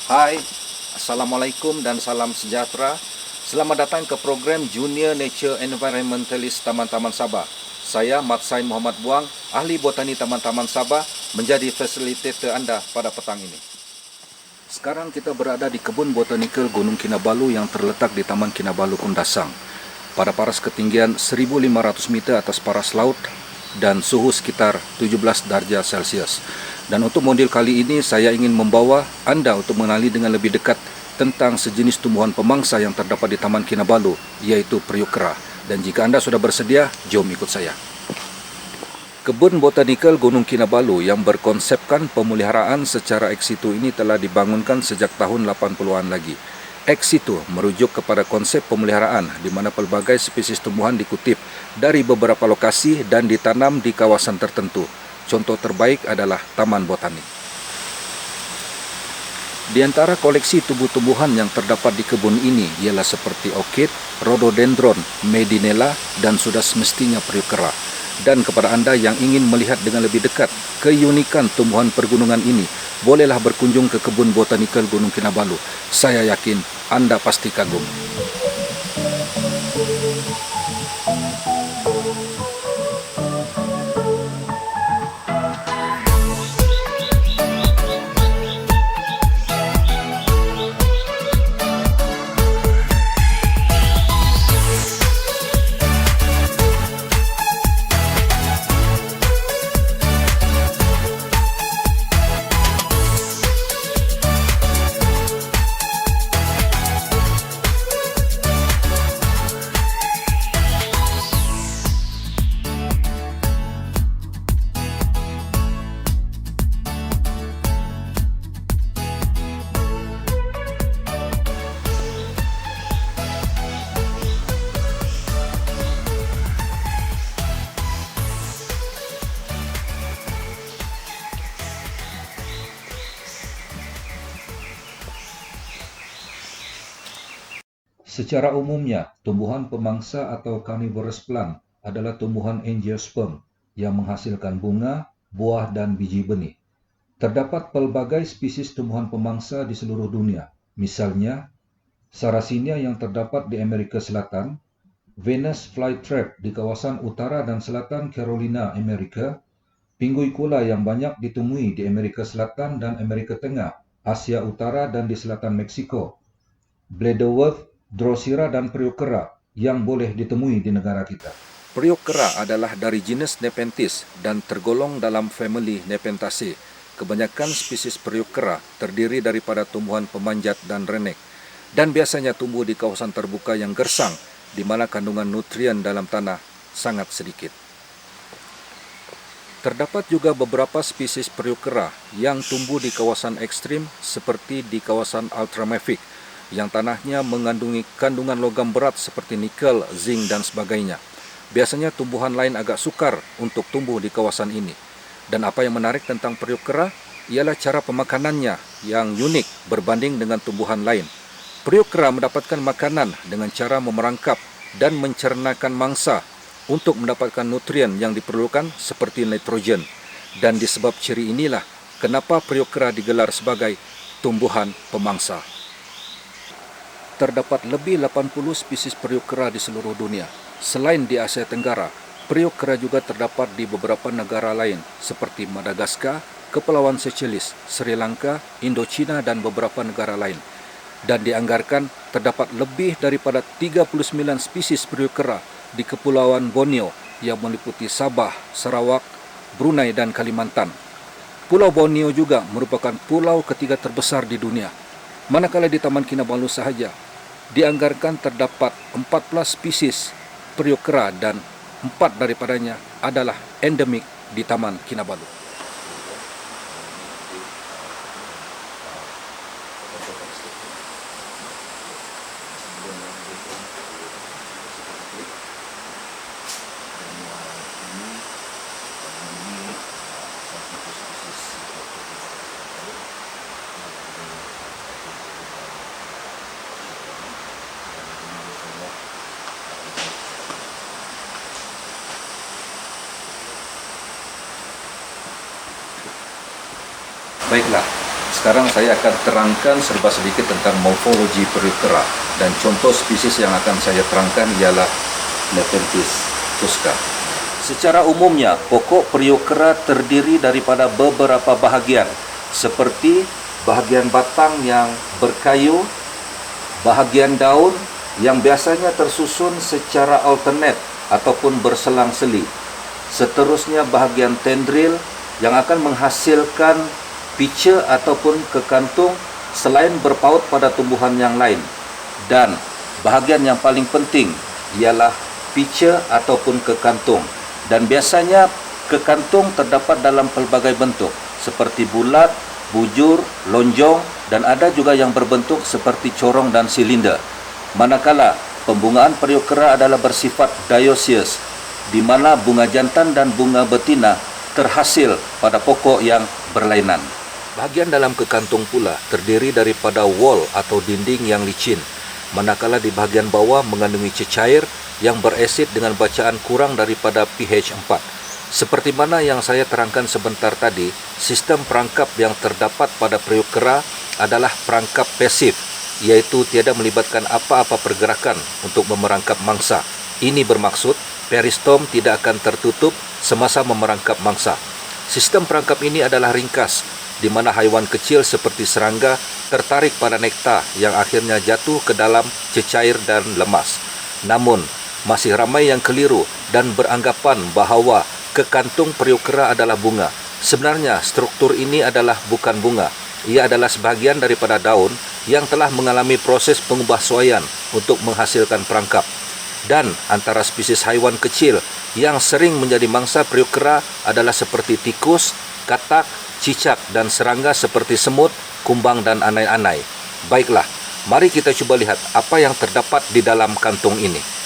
Hai, Assalamualaikum dan salam sejahtera. Selamat datang ke program Junior Nature Environmentalist Taman-Taman Sabah. Saya Mat Sain Muhammad Buang, ahli botani Taman-Taman Sabah, menjadi fasilitator anda pada petang ini. Sekarang kita berada di kebun botanikal Gunung Kinabalu yang terletak di Taman Kinabalu Kundasang. Pada paras ketinggian 1.500 meter atas paras laut dan suhu sekitar 17 darjah Celcius. Dan untuk modul kali ini saya ingin membawa anda untuk mengenali dengan lebih dekat tentang sejenis tumbuhan pemangsa yang terdapat di Taman Kinabalu, yaitu periuk kera. Dan jika anda sudah bersedia, jom ikut saya. Kebun botanikal Gunung Kinabalu yang berkonsepkan pemeliharaan secara ex situ ini telah dibangunkan sejak tahun 80-an lagi. Ex situ merujuk kepada konsep pemeliharaan di mana pelbagai spesies tumbuhan dikutip dari beberapa lokasi dan ditanam di kawasan tertentu. Contoh terbaik adalah Taman Botanik. Di antara koleksi tumbuh-tumbuhan yang terdapat di kebun ini ialah seperti orchid, rhododendron, medinella, dan sudah semestinya periuk kera. Dan kepada anda yang ingin melihat dengan lebih dekat keunikan tumbuhan pergunungan ini, bolehlah berkunjung ke kebun botanikal Gunung Kinabalu. Saya yakin anda pasti kagum. Secara umumnya, tumbuhan pemangsa atau carnivorous plant adalah tumbuhan angiosperm yang menghasilkan bunga, buah dan biji benih. Terdapat pelbagai spesies tumbuhan pemangsa di seluruh dunia. Misalnya, Sarracenia yang terdapat di Amerika Selatan, Venus flytrap di kawasan utara dan selatan Carolina, Amerika, Pinguicula yang banyak ditemui di Amerika Selatan dan Amerika Tengah, Asia Utara dan di selatan Meksiko, Bladderworth, Drosera dan periuk kera yang boleh ditemui di negara kita. Periuk kera adalah dari genus Nepenthes dan tergolong dalam famili Nepenthaceae. Kebanyakan spesies periuk kera terdiri daripada tumbuhan pemanjat dan renek dan biasanya tumbuh di kawasan terbuka yang gersang di mana kandungan nutrien dalam tanah sangat sedikit. Terdapat juga beberapa spesies periuk kera yang tumbuh di kawasan ekstrim seperti di kawasan ultramafic yang tanahnya mengandungi kandungan logam berat seperti nikel, zinc dan sebagainya. Biasanya tumbuhan lain agak sukar untuk tumbuh di kawasan ini. Dan apa yang menarik tentang periuk kera ialah cara pemakanannya yang unik berbanding dengan tumbuhan lain. Periuk kera mendapatkan makanan dengan cara memerangkap dan mencernakan mangsa untuk mendapatkan nutrien yang diperlukan seperti nitrogen. Dan disebab ciri inilah kenapa periuk kera digelar sebagai tumbuhan pemangsa. Terdapat lebih 80 spesies periuk kera di seluruh dunia. Selain di Asia Tenggara, periuk kera juga terdapat di beberapa negara lain seperti Madagaskar, Kepulauan Seychelles, Sri Lanka, Indochina dan beberapa negara lain. Dan dianggarkan terdapat lebih daripada 39 spesies periuk kera di Kepulauan Borneo yang meliputi Sabah, Sarawak, Brunei dan Kalimantan. Pulau Borneo juga merupakan pulau ketiga terbesar di dunia. Manakala di Taman Kinabalu sahaja dianggarkan terdapat 14 spesies periuk kera dan 4 daripadanya adalah endemik di Taman Kinabalu. Baiklah, Sekarang saya akan terangkan serba sedikit tentang morfologi Periukera, dan contoh spesies yang akan saya terangkan ialah Nepenthes fusca. Secara umumnya, pokok Periukera terdiri daripada beberapa bahagian, seperti bahagian batang yang berkayu, bahagian daun yang biasanya tersusun secara alternate ataupun berselang-seli. Seterusnya bahagian tendril yang akan menghasilkan pica ataupun kekantung selain berpaut pada tumbuhan yang lain. Dan bahagian yang paling penting ialah pica ataupun kekantung. Dan biasanya kekantung terdapat dalam pelbagai bentuk seperti bulat, bujur, lonjong, dan ada juga yang berbentuk seperti corong dan silinder. Manakala pembungaan Periukera adalah bersifat dioecious, di mana bunga jantan dan bunga betina terhasil pada pokok yang berlainan. Bahagian dalam kekantung pula terdiri daripada wall atau dinding yang licin, manakala di bahagian bawah mengandungi cecair yang berasid dengan bacaan kurang daripada pH 4. Seperti mana yang saya terangkan sebentar tadi, sistem perangkap yang terdapat pada Periukera adalah perangkap pasif, yaitu tiada melibatkan apa-apa pergerakan untuk memerangkap mangsa. Ini bermaksud peristom tidak akan tertutup semasa memerangkap mangsa. Sistem perangkap ini adalah ringkas, di mana haiwan kecil seperti serangga tertarik pada nektar yang akhirnya jatuh ke dalam cecair dan lemas. Namun, masih ramai yang keliru dan beranggapan bahawa kekantung Periukera adalah bunga. Sebenarnya, struktur ini adalah bukan bunga. Ia adalah sebahagian daripada daun yang telah mengalami proses pengubahsuaian untuk menghasilkan perangkap. Dan antara spesies haiwan kecil yang sering menjadi mangsa Periukera adalah seperti tikus, katak, cicak dan serangga seperti semut, kumbang dan anai-anai. Baiklah, mari kita coba lihat apa yang terdapat di dalam kantung ini.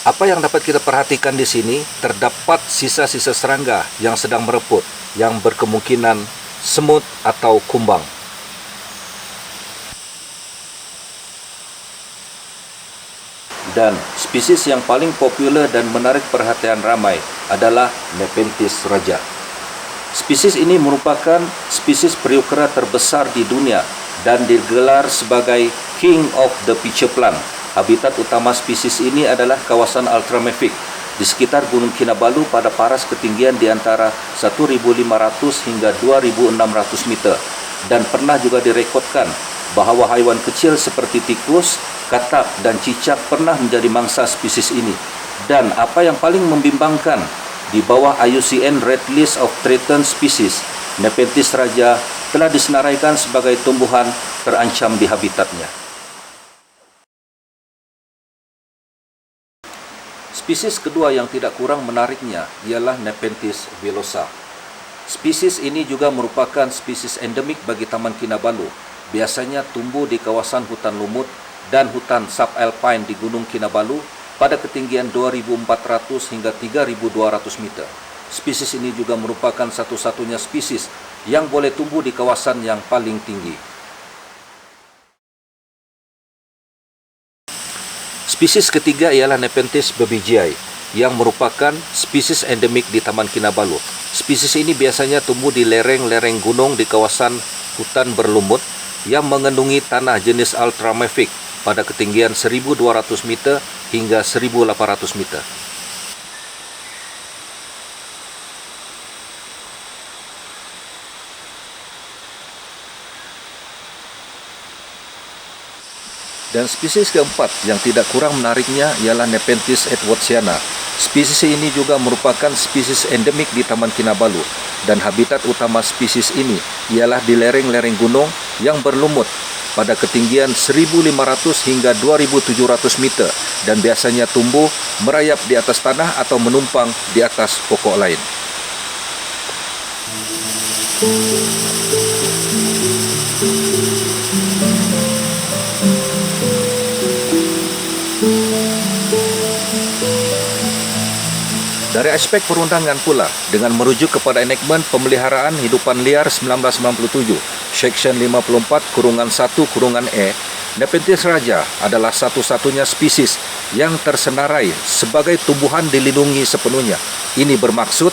Apa yang dapat kita perhatikan di sini, terdapat sisa-sisa serangga yang sedang mereput, yang berkemungkinan semut atau kumbang. Dan spesies yang paling populer dan menarik perhatian ramai adalah Nepenthes raja. Spesies ini merupakan spesies Periukera terbesar di dunia dan digelar sebagai King of the Pitcher Plant. Habitat utama spesies ini adalah kawasan ultramafic di sekitar Gunung Kinabalu pada paras ketinggian di antara 1.500 hingga 2.600 meter. Dan pernah juga direkodkan bahawa haiwan kecil seperti tikus, katak dan cicak pernah menjadi mangsa spesies ini. Dan apa yang paling membimbangkan, di bawah IUCN Red List of Threatened Species, Nepenthes raja telah disenaraikan sebagai tumbuhan terancam di habitatnya. Spesies kedua yang tidak kurang menariknya ialah Nepenthes villosa. Spesies ini juga merupakan spesies endemik bagi Taman Kinabalu. Biasanya tumbuh di kawasan hutan lumut dan hutan subalpine di Gunung Kinabalu pada ketinggian 2.400 hingga 3.200 meter. Spesies ini juga merupakan satu-satunya spesies yang boleh tumbuh di kawasan yang paling tinggi. Spesies ketiga ialah Nepenthes babijii yang merupakan spesies endemik di Taman Kinabalu. Spesies ini biasanya tumbuh di lereng-lereng gunung di kawasan hutan berlumut yang mengandungi tanah jenis ultramafic pada ketinggian 1.200 meter hingga 1.800 meter. Dan spesies keempat yang tidak kurang menariknya ialah Nepenthes edwardsiana. Spesies ini juga merupakan spesies endemik di Taman Kinabalu dan habitat utama spesies ini ialah di lereng-lereng gunung yang berlumut pada ketinggian 1.500 hingga 2.700 meter dan biasanya tumbuh merayap di atas tanah atau menumpang di atas pokok lain. Dari aspek perundangan pula, dengan merujuk kepada enakmen Pemeliharaan Hidupan Liar 1997, Section 54-1-E, Nepenthes raja adalah satu-satunya spesies yang tersenarai sebagai tumbuhan dilindungi sepenuhnya. Ini bermaksud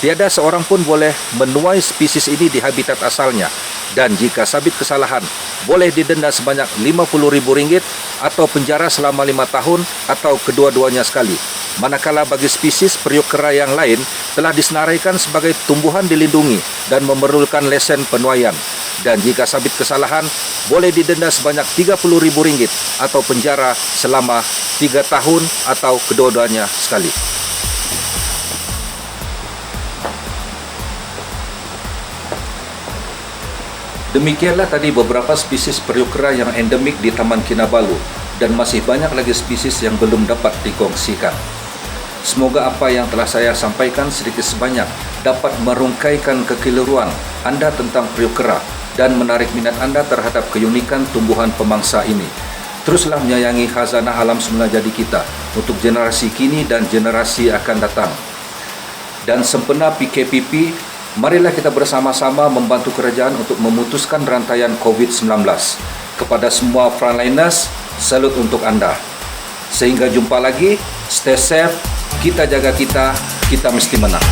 tiada seorang pun boleh menuai spesies ini di habitat asalnya, dan jika sabit kesalahan boleh didenda sebanyak RM50.000 atau penjara selama 5 tahun atau kedua-duanya sekali. Manakala bagi spesies periuk kera yang lain telah disenaraikan sebagai tumbuhan dilindungi dan memerlukan lesen penuaian, dan jika sabit kesalahan boleh didenda sebanyak RM30.000 atau penjara selama 3 tahun atau kedua-duanya sekali. Demikianlah tadi beberapa spesies periuk kera yang endemik di Taman Kinabalu, dan masih banyak lagi spesies yang belum dapat dikongsikan. Semoga apa yang telah saya sampaikan sedikit sebanyak dapat merungkaikan kekeliruan Anda tentang periuk kera dan menarik minat Anda terhadap keunikan tumbuhan pemangsa ini. Teruslah menyayangi khazanah alam semula jadi kita untuk generasi kini dan generasi akan datang. Dan sempena PKPP, marilah kita bersama-sama membantu kerajaan untuk memutuskan rantaian COVID-19. Kepada semua frontliners, salut untuk Anda. Sehingga jumpa lagi, stay safe, kita jaga kita mesti menang.